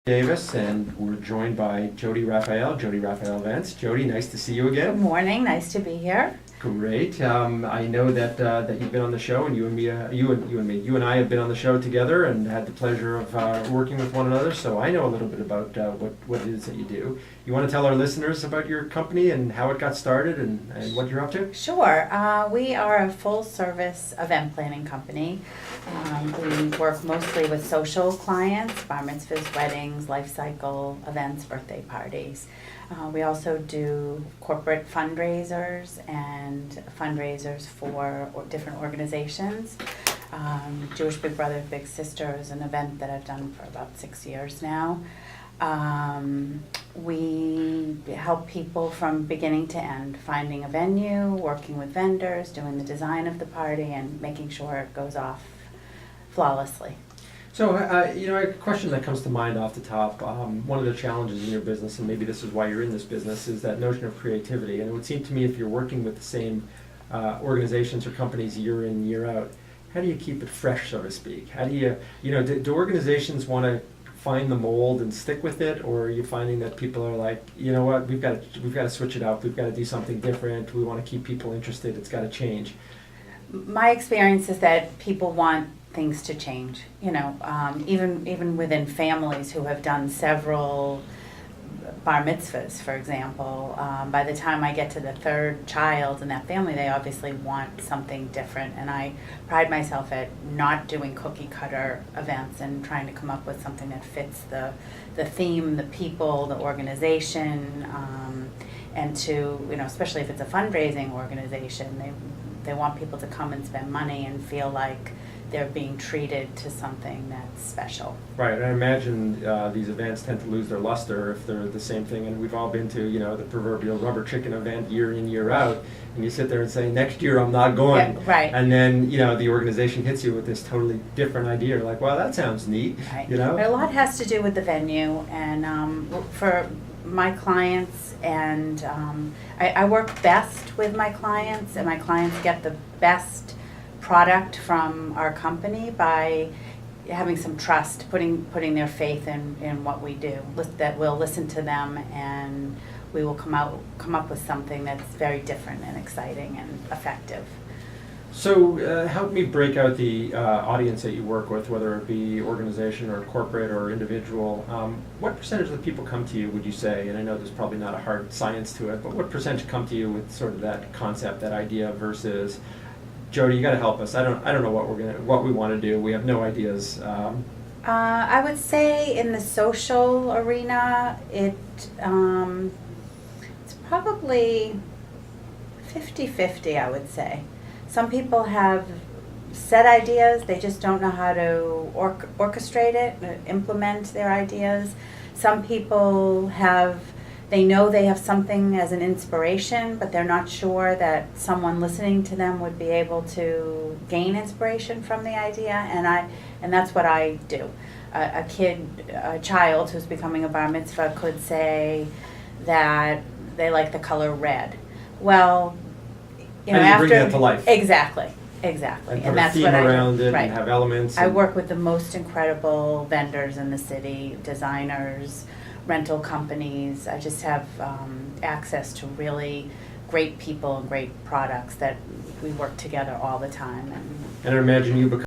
Davis, and we're joined by Jodi Raphael, Jodi Raphael Events. Jodi, nice to see you again. Good morning. Nice to be here. Great. I know that you've been on the show, and you and I have been on the show together, and had the pleasure of working with one another. So I know a little bit about what it is that you do. You want to tell our listeners about your company and how it got started and what you're up to? Sure. We are a full-service event planning company. We work mostly with social clients, bar mitzvahs, weddings, life cycle events, birthday parties. We also do corporate fundraisers and fundraisers for different organizations. Jewish Big Brother, Big Sister is an event that I've done for about 6 years now. We help people from beginning to end, finding a venue, working with vendors, doing the design of the party, and making sure it goes off flawlessly. So, a question that comes to mind off the top, one of the challenges in your business, and maybe this is why you're in this business, is that notion of creativity. And it would seem to me, if you're working with the same organizations or companies year in, year out, how do you keep it fresh, so to speak? How do you, do organizations want to find the mold and stick with it, or are you finding that people are like, you know what, we've got to switch it up, we've got to do something different, we want to keep people interested, it's got to change? My experience is that people want things to change, even within families who have done several bar mitzvahs, for example. By the time I get to the third child in that family, they obviously want something different, and I pride myself at not doing cookie cutter events and trying to come up with something that fits the theme, the people, the organization, and to, especially if it's a fundraising organization, they want people to come and spend money and feel like they're being treated to something that's special. Right, and I imagine these events tend to lose their luster if they're the same thing, and we've all been to, the proverbial rubber chicken event year in, year out, and you sit there and say, next year I'm not going. Yeah, right. And then, the organization hits you with this totally different idea. You're like, well, that sounds neat, Right. But a lot has to do with the venue, and for my clients, and I work best with my clients, and my clients get the best product from our company by having some trust, putting their faith in what we do, that we'll listen to them and we will come up with something that's very different and exciting and effective. So help me break out the audience that you work with, whether it be organization or corporate or individual. What percentage of the people come to you, would you say, and I know there's probably not a hard science to it, but what percentage come to you with sort of that concept, that idea, versus, Jodi, you got to help us. I don't know what we want to do. We have no ideas. I would say in the social arena, it's probably 50-50, I would say. Some people have set ideas, they just don't know how to orchestrate it, implement their ideas. Some people they know they have something as an inspiration, but they're not sure that someone listening to them would be able to gain inspiration from the idea, and that's what I do. A child who's becoming a bar mitzvah could say that they like the color red. Well, How do you bring that to life? Exactly. And put that's a theme what I do. around it, Right. and have elements. I work with the most incredible vendors in the city, designers, rental companies. I just have access to really great people and great products that we work together all the time. And I imagine you become